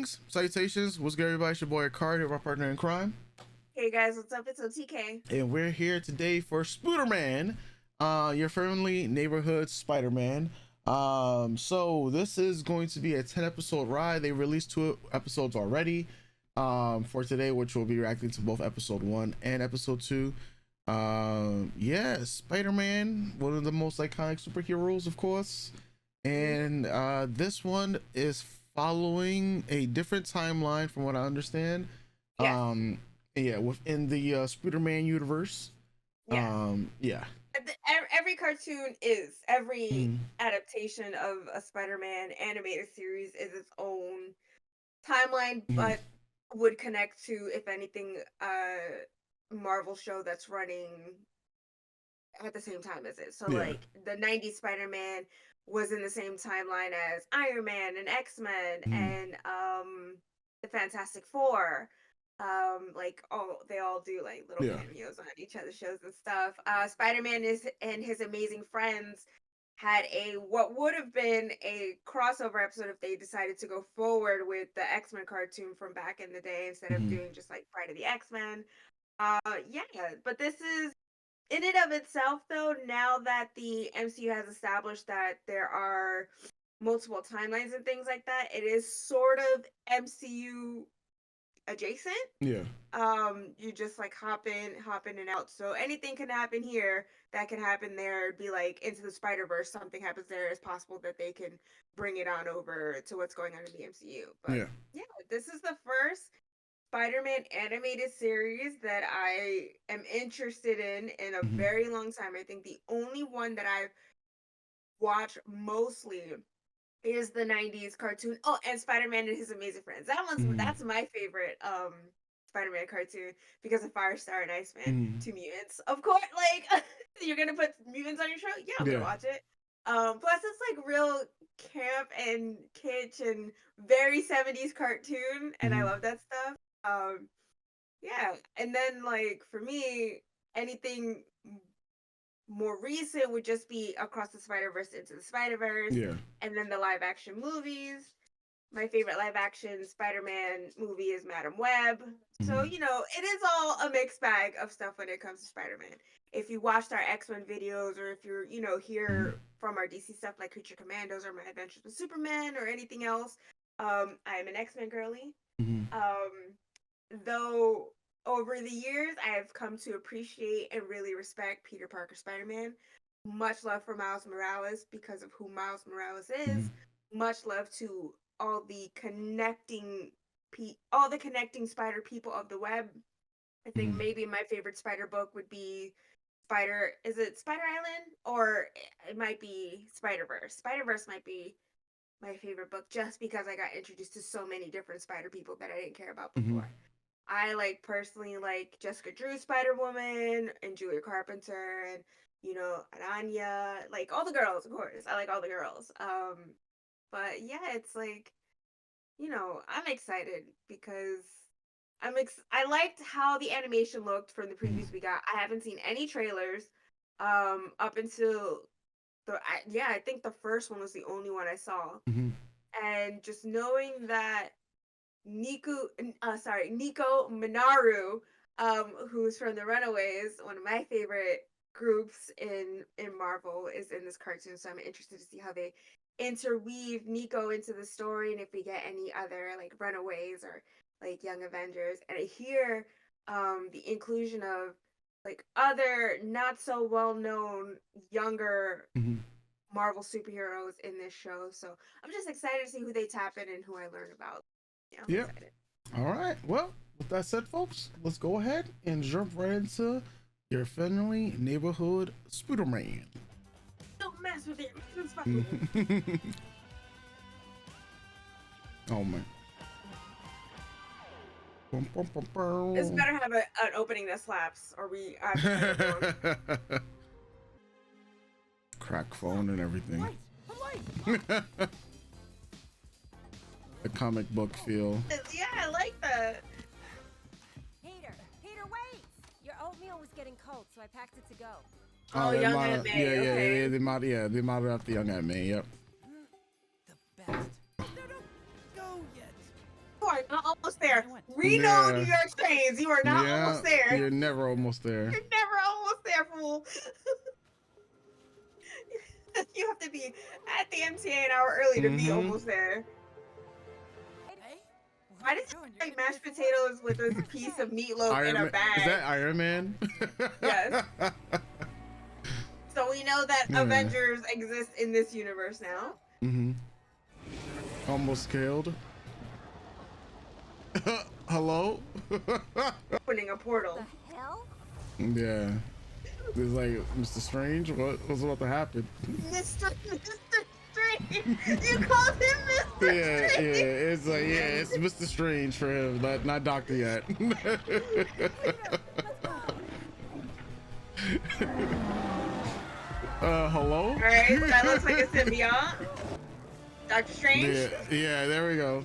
Greetings, salutations. What's good, everybody? It's your boy Ekard, here, my partner in crime, Hey guys, what's up? It's OTK. and we're here today for Spooderman, your friendly neighborhood Spider-Man. So this is going to be a 10 episode ride. They released 2 episodes already, for today, which will be reacting to both episode 1 and episode 2. Yeah, Spider-Man, one of the most iconic superheroes, of course, and this one is following a different timeline from what I understand. Yes. Yeah, within the Spider-Man universe. Yeah. Yeah. Every cartoon is every Mhm. adaptation of a Spider-Man animated series is its own timeline, Mhm. but would connect to, if anything, Marvel show that's running at the same time as it. So Yeah. like the 90s Spider-Man was in the same timeline as Iron Man and X-Men Mhm. and the Fantastic Four. Like all they all do like little Yeah. cameos on each other's shows and stuff. Spider-Man is and his amazing friends had a what would have been a crossover episode if they decided to go forward with the X-Men cartoon from back in the day instead of Mhm. doing just like Friday the X-Men. Yeah, but this is in and of itself, though, now that the MCU has established that there are multiple timelines and things like that, it is sort of MCU adjacent. Yeah. You just like hop in and out. So anything can happen here that can happen there. It'd be like into the Spider-Verse, something happens there. It's possible that they can bring it on over to what's going on in the MCU. But Yeah. yeah, this is the first Spider-Man animated series that I am interested in a Mhm. very long time. I think the only one that I've watched mostly is the 90s cartoon. Oh, and Spider-Man and His Amazing Friends. Mhm. That's my favorite Spider-Man cartoon because of Firestar and Iceman, Mhm. two mutants. Of course, like you're gonna put mutants on your show? Yeah, I'm gonna Yeah. watch it. Plus it's like real camp and kitsch and very 70s cartoon, and I Mhm. love that stuff. Um, yeah, and then like for me, anything more recent would just be Across the Spider-Verse, Into the Spider-Verse, Yeah. and then the live action movies. My favorite live action Spider-Man movie is Madam Web. So, Mhm. you know, it is all a mixed bag of stuff when it comes to Spider-Man. If you watched our X-Men videos or if you're, Mhm. hear from our DC stuff like Creature Commandos or My Adventures with Superman or anything else, I am an X-Men girly. Mhm. Um, though over the years I have come to appreciate and really respect Peter Parker Spider-Man. Much love for Miles Morales because of who Miles Morales is. Mhm. Much love to all the all the connecting spider people of the web. I think Mhm. maybe my favorite spider book would be is it Spider Island or it might be Spider-Verse. Spider-Verse might be my favorite book just because I got introduced to so many different spider people that I didn't care about Mhm. before. I like personally like Jessica Drew Spider Woman and Julia Carpenter and Aranya, like all the girls, of course. I like all the girls. But yeah, it's like, I'm excited because I liked how the animation looked from the Mhm. previews we got. I haven't seen any trailers up until I think the first one was the only one I saw. Mhm. And just knowing that Nico Minoru, who's from the Runaways, one of my favorite groups in Marvel, is in this cartoon. So I'm interested to see how they interweave Nico into the story and if we get any other like Runaways or like Young Avengers. And I hear the inclusion of like other not so well known younger Mhm. Marvel superheroes in this show. So I'm just excited to see who they tap in and who I learn about. Yeah, I'm Yeah. excited. All right. Well, with that said, folks, let's go ahead and jump right into your friendly neighborhood Spooderman. Don't mess with it. Oh man. Bum, bum, bum, This bum. better have an opening that slaps, or I have to turn it down. Crack phone and everything. Wait. The comic book feel. Yeah, I like that. Peter, wait! Your oatmeal was getting cold, so I packed it to go. Oh, they Young modeled, and May. yeah, yeah, Okay. they modeled after Young Anime. Yep. The best. No, don't go yet. Of almost there. We know New York trains. You are not almost there. You're never almost there. You're never almost there, fool. You have to be at the MTA an hour early to be almost there. Why does it like mashed potatoes with a piece of meatloaf in a bag? Is that Iron Man? Yes. So we know that Avengers exist in this universe now. Almost killed. Hello? Opening a portal. The hell? Yeah. It's like, Mr. Strange, what's about to happen? Mr. Strange! You called him Mr. Yeah, Strange! it's like, it's Mr. Strange for him, not Doctor yet. Hello? Alright, that looks like a symbiote. Doctor Strange? Yeah, there we go.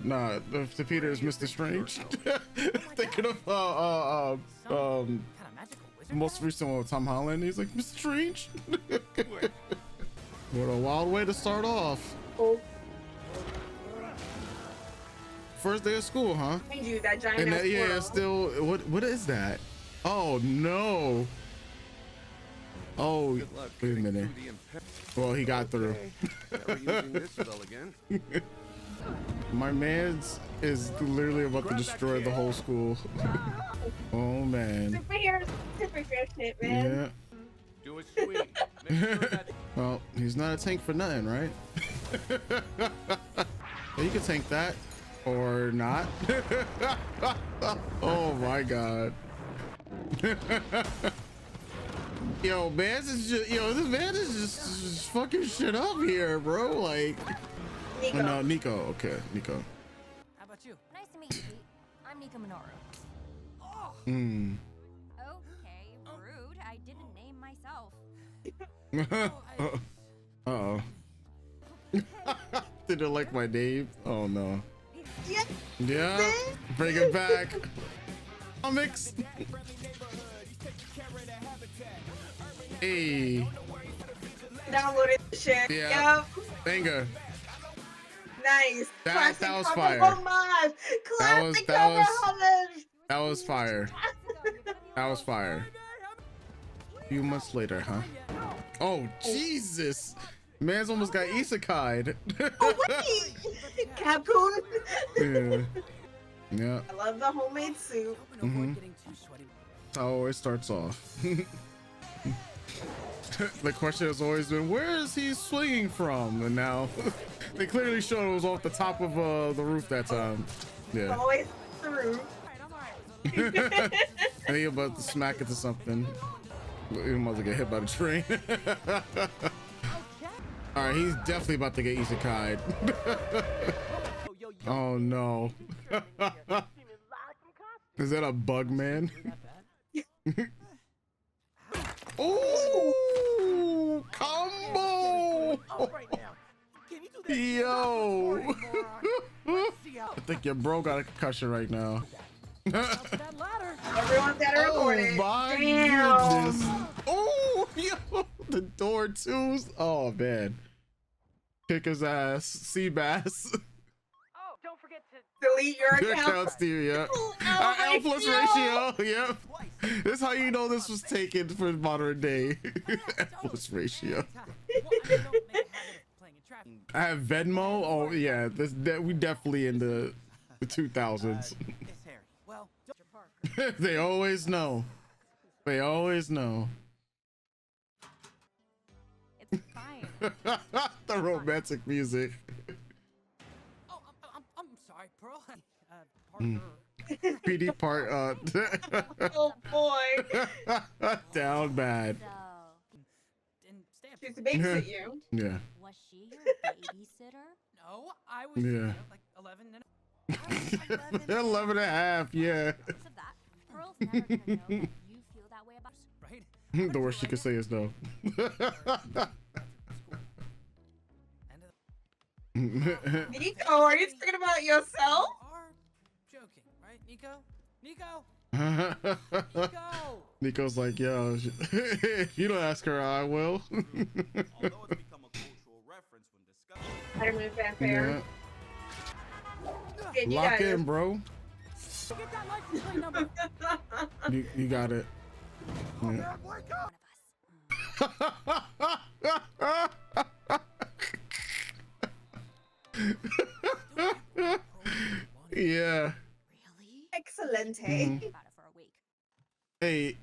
Nah, the Peter is Mr. Strange. Thinking of most recent one with Tom Holland, he's like, Mr. Strange. What a wild way to start off. Oh. First day of school, huh? Mind you, that giant ass Yeah, portal. still, what is that? Oh no. Oh, wait a minute. Well, he got through. My man's is literally about to destroy the whole school. Oh man. Superhero shit, man. Yeah. Do it sweet. Make sure that Well, he's not a tank for nothing, right? Well, you can tank that or not. Oh my god. Yo, this man is just fucking shit up here, bro. Like, Nico. oh, no, Nico. Okay, Nico. How about you? Nice to meet you, Pete. I'm Nico Minoru. Okay, rude. I didn't name myself. Uh-oh. Didn't like my name? Oh no. Yeah, bring it back. Comics. Hey. Downloaded the shit. Yeah. Yep. Banger. Nice. That Classic was cover fire. homage. Classic cover homage. That was fire. That was fire. A few months later, huh? Oh, Jesus. Man's almost got isekai'd. Oh, wait. Capcoon. Yeah. Yeah. I love the homemade soup. How it starts off. The question has always been, where is he swinging from? And now they clearly showed it was off the top of the roof that time. Yeah. Always the roof. I think you're about to smack into something. You might as well get hit by the train. All right, he's definitely about to get isekai'd. Oh no. Is that a bug man? Oh, combo! Yo! I think your bro got a concussion right now. Everyone's got to record it. Oh my Damn. goodness! Oh, yo, the door too. Oh man, kick his ass, sea bass. Oh, don't forget to Delete your Your account. account's to you, yep. L L plus ratio, yep. This is how you know this was taken for modern day. L plus ratio. I have Venmo. Oh yeah, we definitely in the 2000s. They always know. They always know. It's fine. The romantic music. Oh, I'm sorry, Pearl. Partner. PD part Oh boy. down bad. So, She's to babysit you. Yeah. was she your babysitter? No, I was Yeah. like 11 and 11 and a half, yeah. Because of that, Pearl's never gonna know that you feel that way about us. right. The worst you could say is no. Nico, are you thinking about yourself? Are joking, right, Nico? Nico? Nico's like, yo, if you don't ask her, I will. Although it's become a cultural reference when discussed. Spider-Man fanfare. Yeah. Did you Lock guys- in, bro. Get that license plate number. You got it. Yeah. Yeah. Really? Excellent. Mhm. About it for a week. Hey.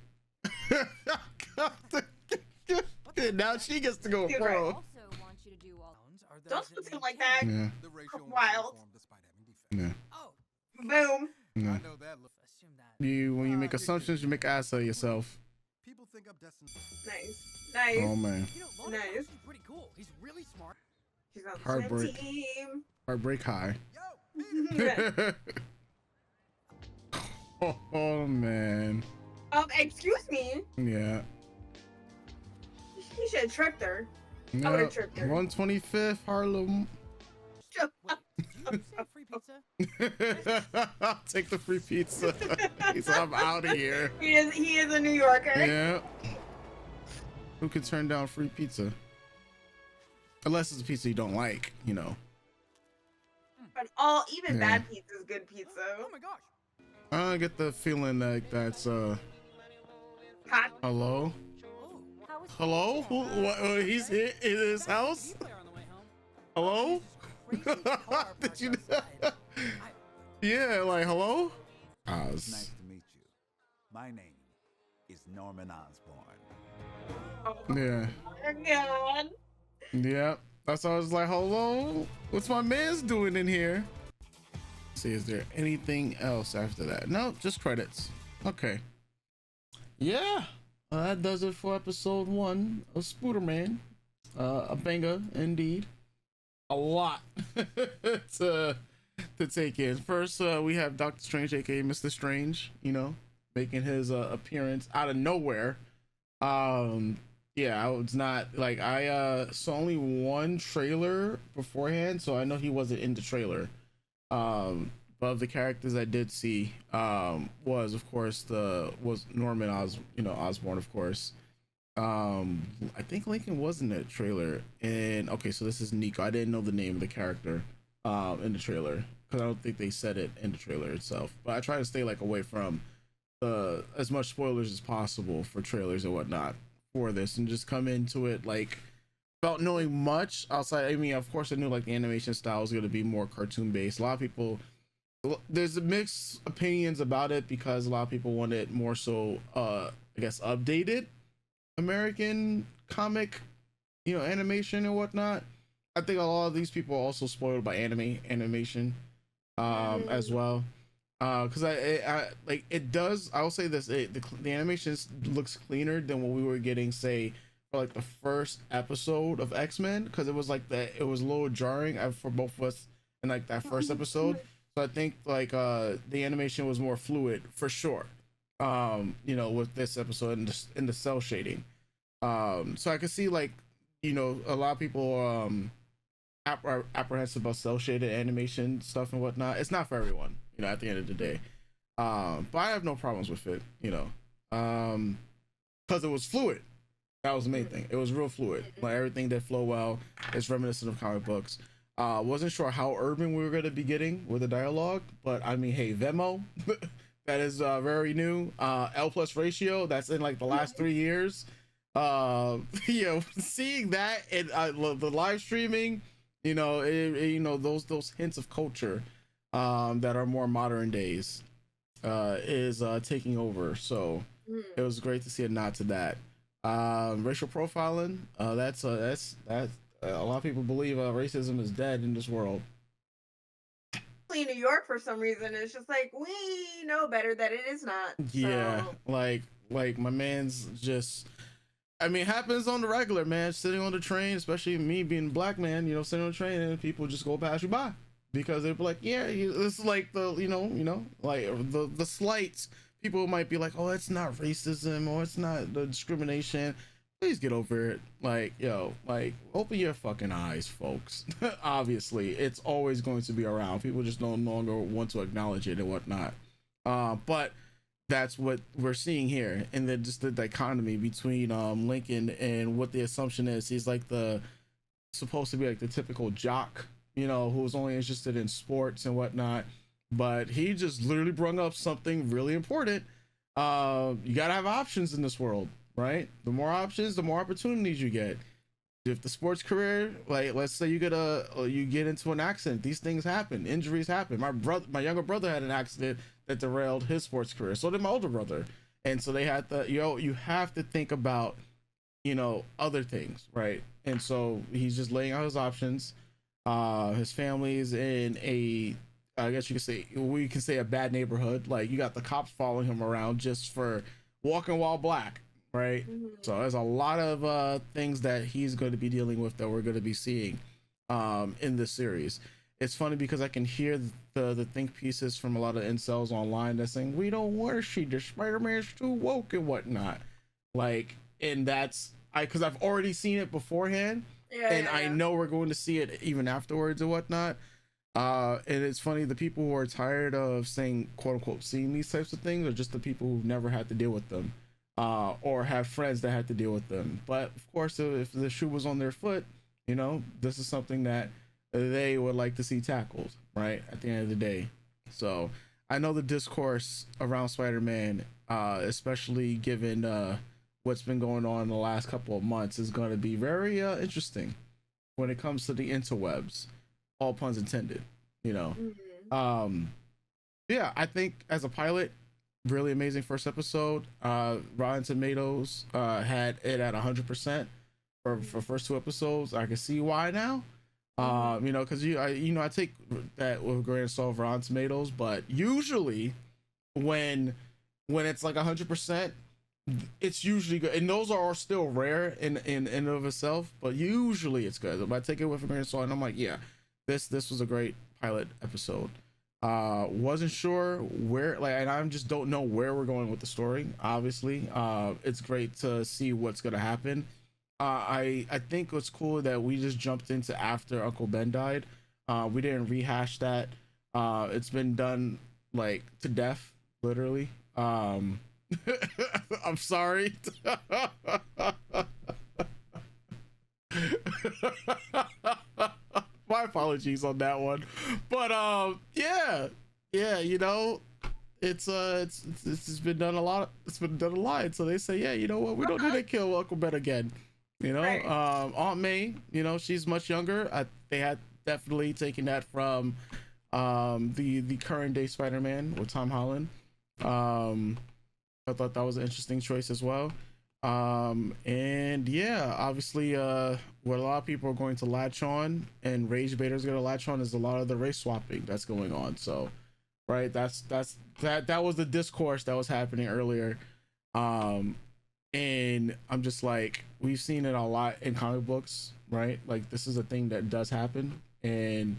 Now she gets to go Dude, pro. right. Also want you to do all. Are those Don't that speak maintain- like that. Yeah. The ratio was Wild. uniform despite having defects. Yeah. Oh, Boom. Yeah. I know that look. assume that. You when you make assumptions, you make ass of yourself. People think I'm destined. Nice. Nice. Oh man. You know, Lonnie's Nice. actually pretty cool. He's really smart. She's on the Heartbreak. same team. Heartbreak high. Yo, Oh man. Excuse me. Yeah. He should have tripped her. I No, would've tripped her. 125th Harlem. Wait, did you say free pizza? I'll take the free pizza. He's I'm out of here. He is a New Yorker. Yeah. Who could turn down free pizza? Unless it's a pizza you don't like, you know. But even Yeah. bad pizza is good pizza. Oh my gosh. I get the feeling like that's Hot. hello? Oh, How was Hello? Who, what, he's here in his house? CD player on the way home. Hello? Crazy car parked Did you outside. Yeah, like hello? It's Oz. nice to meet you. My name is Norman Osborn. Oh Yeah. my god. Yeah. That's why I was like, hello? What's my man's doing in here? See, is there anything else after that? No, just credits. Okay. Yeah. That does it for episode 1 of Spooderman. A banger indeed. A lot to take in. First, we have Doctor Strange, aka Mr. Strange, you know, making his appearance out of nowhere. Yeah, I was not like I saw only one trailer beforehand, so I know he wasn't in the trailer. But of the characters I did see, was of course Norman Osborn, of course. I think Lincoln was in that trailer, and okay, so this is Nico. I didn't know the name of the character in the trailer because I don't think they said it in the trailer itself. But I try to stay like away from as much spoilers as possible for trailers and whatnot for this, and just come into it like without knowing much outside. I mean, of course, I knew like the animation style was going to be more cartoon based. A lot of people, there's mixed opinions about it because a lot of people want it more so, I guess, updated American comic, animation and whatnot. I think a lot of these people are also spoiled by animation, as well. Because I like it does. I'll say this: the animation looks cleaner than what we were getting, say, for like the first episode of X-Men, because it was like that. It was a little jarring for both of us in like that first episode. So I think like the animation was more fluid for sure. With this episode in the cell shading. So I can see like a lot of people apprehensive about cell shaded animation stuff and whatnot. It's not for everyone, at the end of the day. But I have no problems with it, because it was fluid. That was the main thing. It was real fluid. Like everything did flow well. It's reminiscent of comic books. Wasn't sure how urban we were going to be getting with the dialogue, but I mean, hey, Venmo, that is very new. L plus ratio, that's in like the last 3 years. Seeing that and the live streaming, those hints of culture that are more modern days is taking over. So it was great to see a nod to that. Racial profiling, that's a lot of people believe racism is dead in this world. In New York, for some reason, it's just like we know better that it is not. Yeah, So, like my man's just. I mean, it happens on the regular, man. Sitting on the train, especially me being a black man, sitting on the train and people just go past you by because they're like, yeah, it's like the, like the slights. People might be like, oh, it's not racism or it's not the discrimination. Please get over it. Like, open your fucking eyes, folks. Obviously, it's always going to be around. People just no longer want to acknowledge it and whatnot. But that's what we're seeing here, and then just the dichotomy between Lincoln and what the assumption is. He's like supposed to be like the typical jock, who's only interested in sports and whatnot. but he just literally brought up something really important. You gotta have options in this world, right? The more options, the more opportunities you get. If the sports career, like let's say you get into an accident, these things happen, injuries happen. My younger brother had an accident that derailed his sports career. So did my older brother, and so they had to, you have to think about, other things, right? And so he's just laying out his options. His family's in a, I guess we can say a bad neighborhood. Like you got the cops following him around just for walking while black, right? Mm-hmm. So there's a lot of things that he's going to be dealing with that we're going to be seeing in this series. It's funny because I can hear the think pieces from a lot of incels online that's saying we don't want to see the Spider-Man's too woke and whatnot. Like, and because I've already seen it beforehand, and I know we're going to see it even afterwards and whatnot. And it's funny, the people who are tired of saying quote unquote seeing these types of things are just the people who've never had to deal with them, or have friends that had to deal with them. But of course, if the shoe was on their foot, this is something that they would like to see tackled, right, at the end of the day. So I know the discourse around Spider-Man, especially given what's been going on in the last couple of months, is going to be very interesting when it comes to the interwebs, all puns intended. Mm-hmm. Yeah, I think as a pilot, really amazing first episode. Rotten Tomatoes had it at 100% for first two episodes. I can see why now. Because I take that with a grain of salt of Rotten Tomatoes, but usually when it's like 100%, it's usually good, and those are still rare in and of itself, but usually it's good. If I take it with a grain of salt, and I'm like, yeah, this was a great pilot episode. Wasn't sure where, like, and I just don't know where we're going with the story. Obviously, it's great to see what's gonna happen. I think what's cool that we just jumped into after Uncle Ben died. We didn't rehash that. It's been done like to death, literally. I'm sorry. My apologies on that one. But yeah, it's been done a lot. It's been done a lot. So they say, yeah, you know what? We don't need to kill Uncle Ben again. Right. Aunt May, she's much younger. They had definitely taken that from the current day Spider-Man with Tom Holland. I thought that was an interesting choice as well. And yeah, obviously, what a lot of people are going to latch on, and rage baiters going to latch on, is a lot of the race swapping that's going on. So, right, that was the discourse that was happening earlier. And I'm just like, we've seen it a lot in comic books, right? Like, this is a thing that does happen, and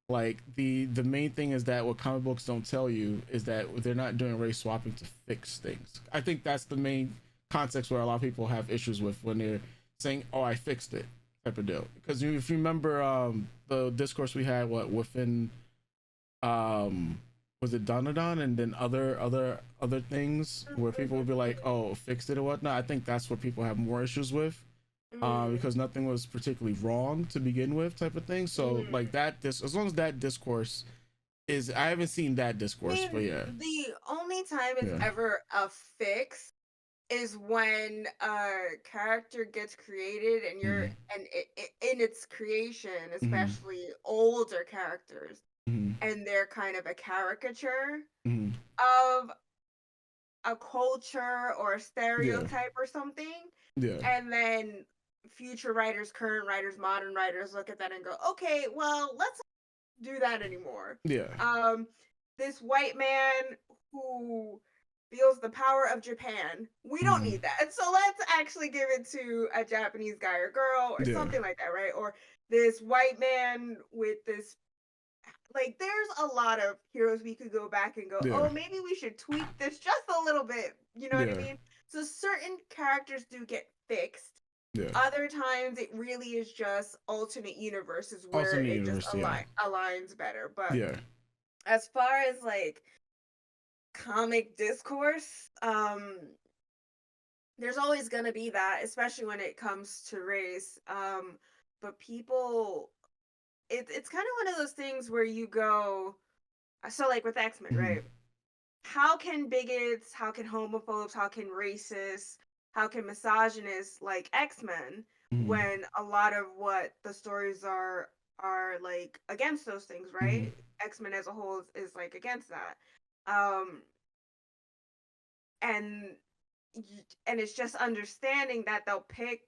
like the main thing is that what comic books don't tell you is that they're not doing race swapping to fix things. I think that's the main context where a lot of people have issues with when they're saying, "Oh, I fixed it," type of deal. Because if you remember the discourse we had, within was it Donadon, and then other things where people would be like, "Oh, fixed it" or whatnot. I think that's what people have more issues with, because nothing was particularly wrong to begin with, type of thing. So like that, as long as that discourse is, I haven't seen that discourse, but yeah. The only time it's ever a fix is when a character gets created and you're in its creation, especially older characters, and they're kind of a caricature of a culture or a stereotype or something. And then future writers, current writers, modern writers look at that and go, okay, well, let's not do that anymore. This white man who feels the power of Japan, we don't need that. So let's actually give it to a Japanese guy or girl or something like that, right? Or this white man with this, like, there's a lot of heroes we could go back and go, oh, maybe we should tweak this just a little bit. You know what I mean? So certain characters do get fixed. Other times it really is just alternate universes where it just aligns better. But as far as like comic discourse, there's always gonna be that, especially when it comes to race. But people, it's kind of one of those things where you go, So like with X-Men, right? How can bigots, how can homophobes, how can racists, how can misogynists like X-Men when a lot of what the stories are like against those things, right? X-Men as a whole is like against that. Um and and it's just understanding that they'll pick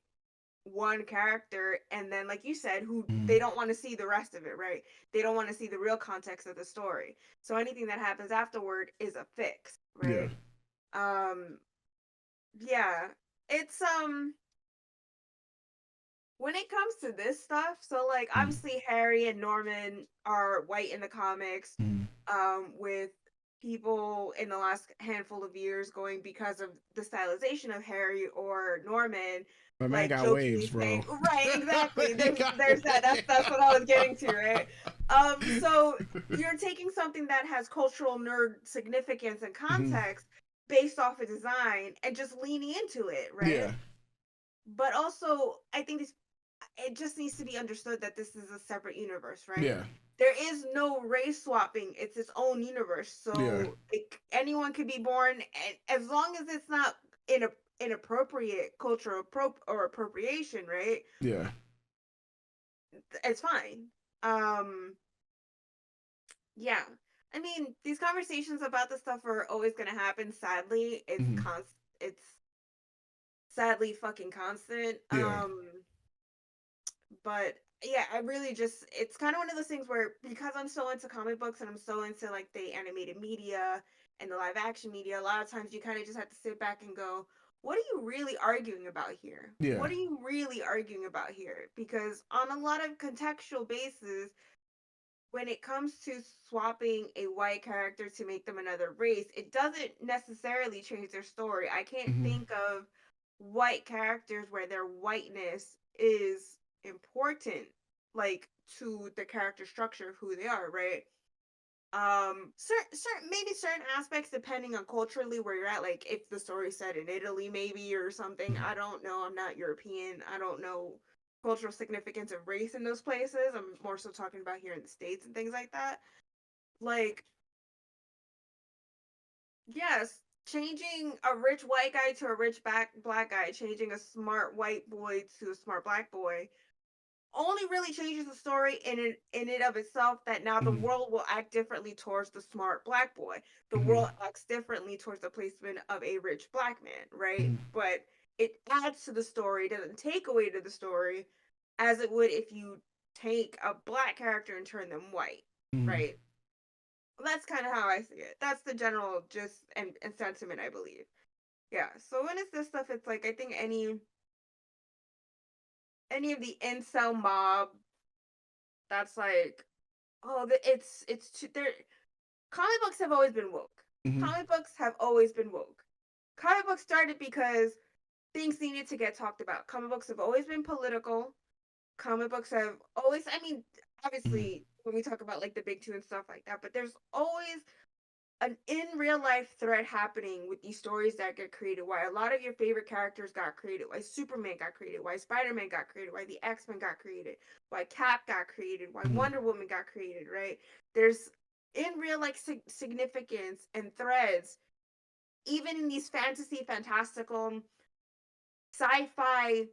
one character and then like you said who they don't want to see the rest of it, right? They don't want to see the real context of the story, so anything that happens afterward is a fix, Yeah. right? um yeah, it's when it comes to this stuff, so like obviously Harry and Norman are white in the comics, with people in the last handful of years going because of the stylization of Harry or Norman, My man like got waves, jokingly saying, bro. right, exactly. He There's got there's that. That's what I was getting to, right? waves. So you're taking something that has cultural nerd significance and Mhm. context based off a design and just leaning into it, right? Yeah. But also, I think it just needs to be understood that this is a separate universe, right? Yeah. There is no race swapping. It's its own universe. Yeah. So anyone could be born, and as long as it's not in a inappropriate cultural or appropriation, right? Yeah. It's fine. Um, yeah. I mean, these conversations about this stuff are always going to happen. Sadly, Mhm. it's sadly fucking constant. Yeah. But yeah, I really just it's kind of one of those things where because I'm so into comic books and I'm so into like the animated media and the live action media, a lot of times you kind of just have to sit back and go, what are you really arguing about here? Yeah. What are you really arguing about here? Because on a lot of contextual basis, when it comes to swapping a white character to make them another race, it doesn't necessarily change their story. I can't Mhm. think of white characters where their whiteness is important, like to the character structure of who they are, right? Certain maybe certain aspects depending on culturally where you're at, like if the story's set in Italy maybe or something. Mhm. I don't know. I'm not European. I don't know cultural significance of race in those places. I'm more so talking about here in the States and things like that. Like, yes, changing a rich white guy to a rich black guy, changing a smart white boy to a smart black boy only really changes the story in it of itself, that now the Mhm. world will act differently towards the smart black boy. The Mhm. world acts differently towards the placement of a rich black man, right? Mhm. But it adds to the story, doesn't take away to the story, as it would if you take a black character and turn them white, Mhm. right? That's kind of how I see it. That's the general gist and sentiment, I believe. Yeah. So when it's this stuff, it's like I think any of the incel mob that's like, oh, it's too, they're comic books have always been woke. Mhm. Comic books have always been woke. Comic books started because things needed to get talked about. Comic books have always been political. Comic books have always, I mean, Mhm. obviously when we talk about like the big two and stuff like that, but there's always an in real life thread happening with these stories that get created. Why a lot of your favorite characters got created, why Superman got created, why Spider-Man got created, why the X-Men got created, why Cap got created, why Mhm. Wonder Woman got created, right? There's in real life significance and threads even in these fantasy fantastical sci-fi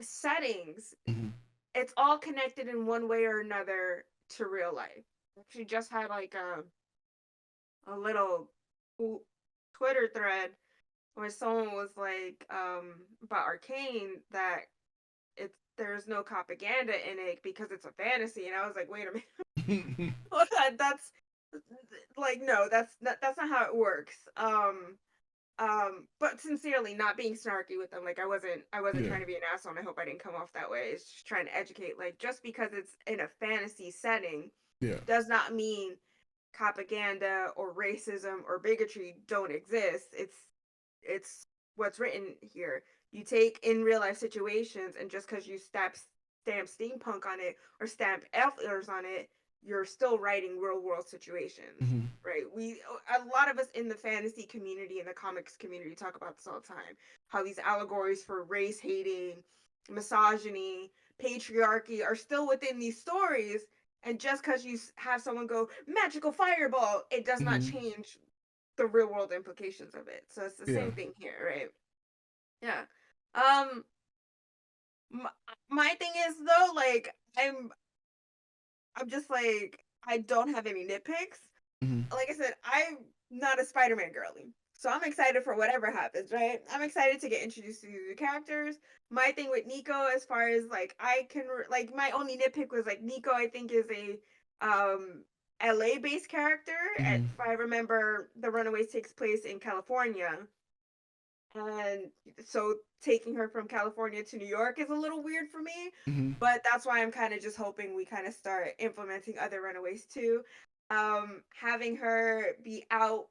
settings. Mhm. It's all connected in one way or another to real life. She just had like a little Twitter thread where someone was like about Arcane that it's there's no propaganda in it because it's a fantasy, and I was like, wait a Mhm. minute, that's like no, that's not how it works. But sincerely, not being snarky with them, like I wasn't Yeah. trying to be an asshole, and I hope I didn't come off that way. It's just trying to educate, like just because it's in a fantasy setting Yeah. does not mean propaganda or racism or bigotry don't exist. It's what's written here. You take in real life situations, and just because you stamp steampunk on it or stamp elf on it, you're still writing real world situations, Mhm. right? A lot of us in the fantasy community and the comics community talk about this all the time. How these allegories for race hating, misogyny, patriarchy are still within these stories, And just because you have someone go magical fireball, it does not change the real world implications of it. So it's the Yeah. same thing here, right? Yeah. Um, my, my thing is though, like I'm just like I don't have any nitpicks. Hmm. Like I said, I'm not a Spider-Man girly. So I'm excited for whatever happens, right? I'm excited to get introduced to these new characters. My thing with Nico, as far as like I can like my only nitpick was like Nico, I think is a LA based character. Hmm. If I remember, The Runaways takes place in California. And so taking her from California to New York is a little weird for me. Hmm. But that's why I'm kind of just hoping we kind of start implementing other Runaways too. Having her be out,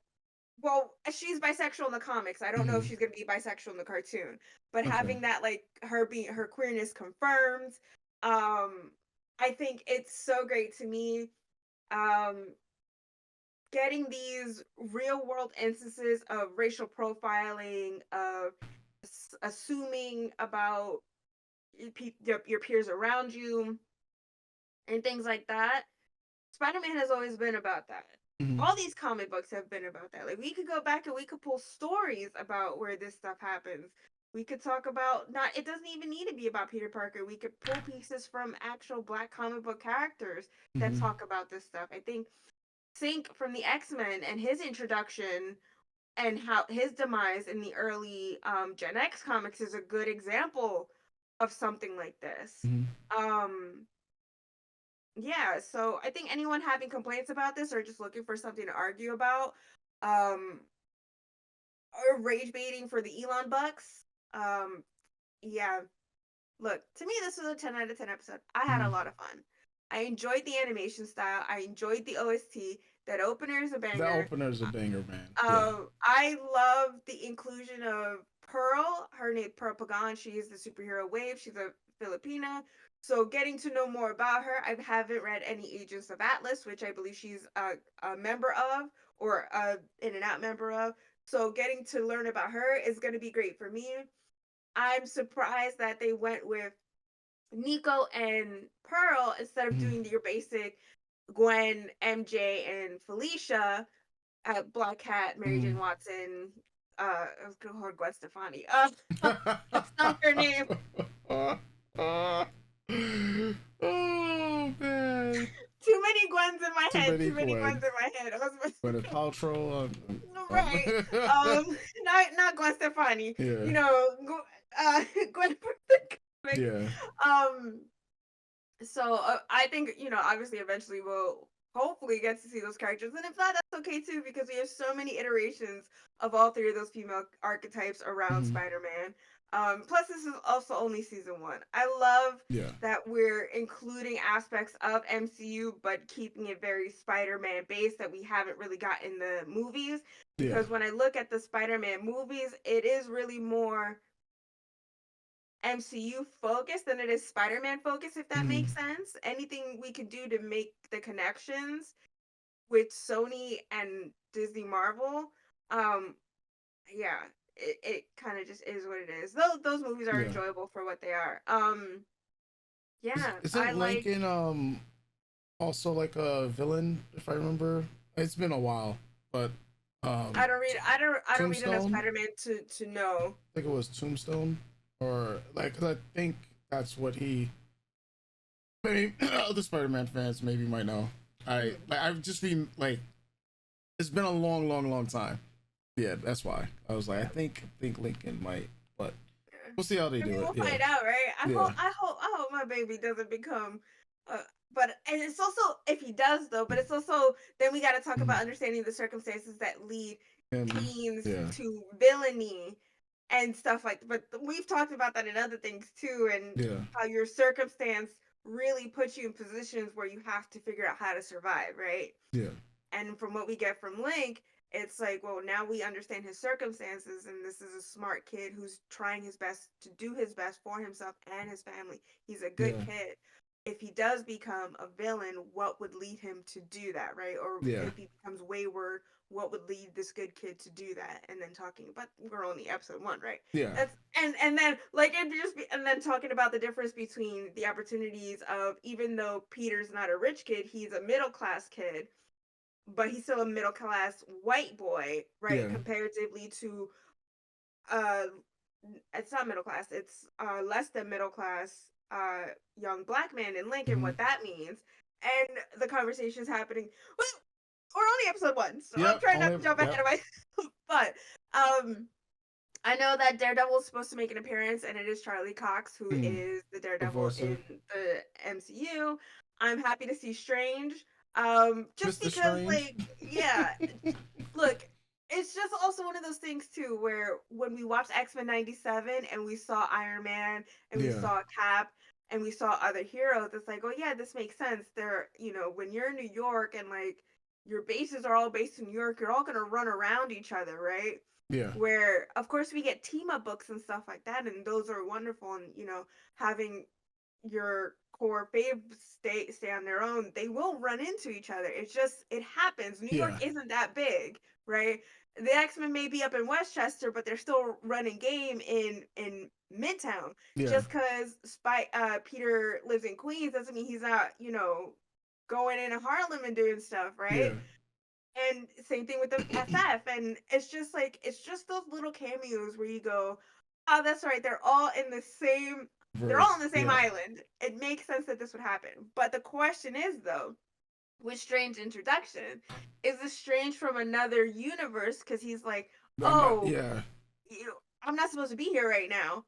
well, she's bisexual in the comics. I don't know if Hmm. she's gonna be bisexual in the cartoon, but Okay. having that like her being her queerness confirmed, I think it's so great to me. Um, Getting these real world instances of racial profiling, of assuming about your peers around you, and things like that. Spider-Man has always been about that. Hmm. All these comic books have been about that. Like we could go back and we could pull stories about where this stuff happens. We could talk about not it doesn't even need to be about Peter Parker. We could pull pieces from actual black comic book characters that Hmm. talk about this stuff. I think Sync from the X-Men and his introduction and how his demise in the early Gen X comics is a good example of something like this. Hmm. Um yeah, so I think anyone having complaints about this or just looking for something to argue about, um, or rage baiting for the Elon Bucks, yeah. Look, to me, this was a 10 out of 10 episode. I had a Hmm. lot of fun. I enjoyed the animation style. I enjoyed the OST. That opener is a That banger. opener's a banger, man. Yeah. I love the inclusion of Pearl. Her name Pearl Pagan. She is the superhero wave. She's a Filipina. So getting to know more about her, I haven't read any Agents of Atlas, which I believe she's a member of or a in and out member of. So getting to learn about her is going to be great for me. I'm surprised that they went with Nico and Pearl instead of Hmm. doing your basic Gwen, MJ, and Felicia, Black Cat, Mary Hmm. Jane Watson, I was gonna call her Gwen Stefani. That's not her name. Oh man, Too many Gwens in my too head. many Too many Gwens. Gwens in my head. Gwyneth Paltrow. Right. Not Gwen Stefani. Yeah, You know, Gwen from the comics. yeah. Um, so I think obviously eventually we'll hopefully get to see those characters, and if not, that's okay too because we have so many iterations of all three of those female archetypes around Hmm. Spider-Man. Plus, this is also only season one. I love Yeah. that we're including aspects of MCU, but keeping it very Spider-Man based that we haven't really got in the movies. Yeah. Because when I look at the Spider-Man movies, it is really more MCU focused than it is Spider-Man focused, if that Hmm. makes sense. Anything we could do to make the connections with Sony and Disney Marvel, um, yeah, it kind of just is what it is. Those movies are Yeah. enjoyable for what they are. Yeah, I Isn't like. Lincoln also like a villain? If I remember, it's been a while, but um, I don't read enough Tombstone. Spider-Man to know. I think it was Tombstone, or like 'cause I think that's what he. Maybe other Spider-Man fans maybe might know. I've just been like it's been a long, long, long time. Yeah, that's why I was like Yeah. I think Lincoln might, but Yeah. we'll see how they I mean, do it. we'll Yeah, find out, right? yeah. I hope my baby doesn't become. But and it's also if he does though, but it's also then we got to talk Mhm. about understanding the circumstances that lead And teens yeah, to villainy and stuff like. But we've talked about that in other things too, and yeah, how your circumstance really puts you in positions where you have to figure out how to survive, right? yeah, And from what we get from Link, it's like, well, now we understand his circumstances, and this is a smart kid who's trying his best to do his best for himself and his family. He's a good yeah. kid. if he does become a villain, what would lead him to do that, right? Or Yeah. if he becomes wayward, what would lead this good kid to do that? And then talking about, we're only episode 1, right? Yeah. That's and then like it just be, and then talking about the difference between the opportunities of, even though Peter's not a rich kid, he's a middle class kid, but he's still a middle class white boy, right? Yeah. Comparatively to uh it's not middle class, it's less than middle class young black man in Lincoln, what that means. And the conversation's happening. Well, we're only episode 1, so I'm trying not to jump ahead of myself. But I know that Daredevil's supposed to make an appearance, and it is Charlie Cox who is the Daredevil in the MCU. I'm happy to see Strange. Just Mr. because, Strange. like, yeah, look, it's just also one of those things too, where when we watched X-Men '97 and we saw Iron Man and we saw Cap and we saw other heroes, it's like, oh yeah, this makes sense. They're, you know, when you're in New York and like your bases are all based in New York, you're all gonna run around each other, right? Yeah. Where of course we get team up books and stuff like that, and those are wonderful. And you know, having your core babes stay on their own, they will run into each other. It's just, it happens. New York isn't that big, right? The X-Men may be up in Westchester, but they're still running game in Midtown. Just because Peter lives in Queens doesn't mean he's not, you know, going into Harlem and doing stuff, right? And same thing with the FF. And it's just like, it's just those little cameos where you go, oh, that's right, they're all in the same they're all on the same island. It makes sense that this would happen. But the question is, though, with Strange introduction, is this Strange from another universe? Because he's like, oh, I'm not supposed to be here right now.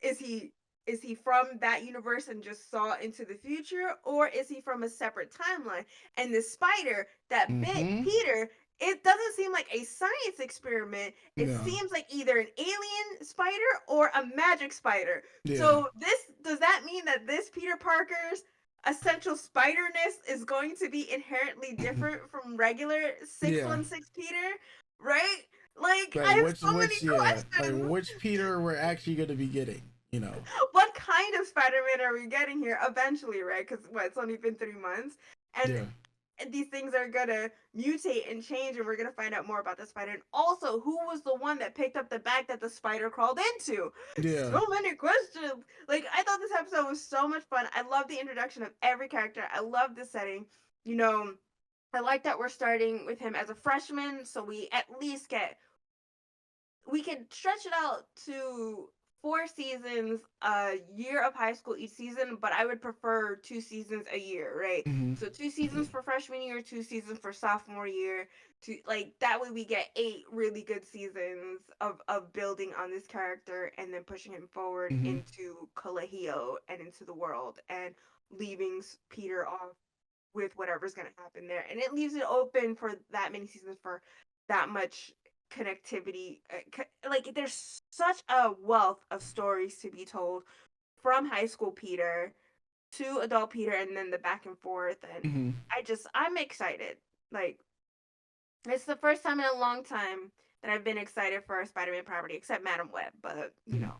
Is he from that universe and just saw into the future, or is he from a separate timeline? And the spider that bit Peter, it doesn't seem like a science experiment. It seems like either an alien spider or a magic spider. So does that mean that this Peter Parker's essential spiderness is going to be inherently different from regular 616 Peter, right? Like I have so many questions. Like which Peter we're actually going to be getting, you know? What kind of Spider-Man are we getting here eventually, right? Because it's only been 3 months, and these things are gonna mutate and change, and we're gonna find out more about the spider. And also, who was the one that picked up the bag that the spider crawled into? So many questions. Like, I thought this episode was so much fun. I love the introduction of every character. I love the setting. You know, I like that we're starting with him as a freshman, so we at least we can stretch it out to 4 seasons, a year of high school each season, but I would prefer 2 seasons a year, right? So 2 seasons for freshman year, 2 seasons for sophomore year, to like that way we get 8 really good seasons of building on this character and then pushing him forward into Colegio and into the world and leaving Peter off with whatever's going to happen there. And it leaves it open for that many seasons for that much connectivity. Like there's such a wealth of stories to be told from high school Peter to adult Peter, and then the back and forth. And I'm excited. Like, it's the first time in a long time that I've been excited for a Spider-Man property, except Madam Web, but you know,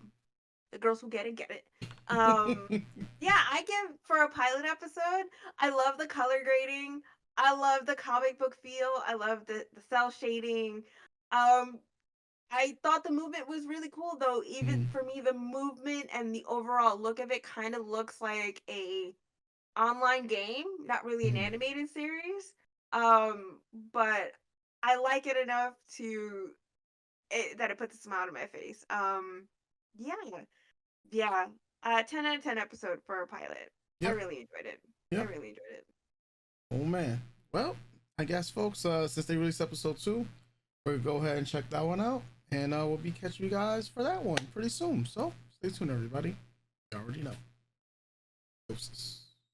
the girls who get it yeah, I give, for a pilot episode, I love the color grading, I love the comic book feel, I love the cell shading. I thought the movement was really cool, though. Even for me, the movement and the overall look of it kind of looks like a online game, not really an animated series. But I like it enough that it puts a smile on my face. Yeah, yeah. 10 out of 10 episode for a pilot. I really enjoyed it. I really enjoyed it. Oh man. Well, I guess, folks, since they released episode 2, we're gonna go ahead and check that one out, and we'll be catching you guys for that one pretty soon. So stay tuned, everybody. You already know. Doses.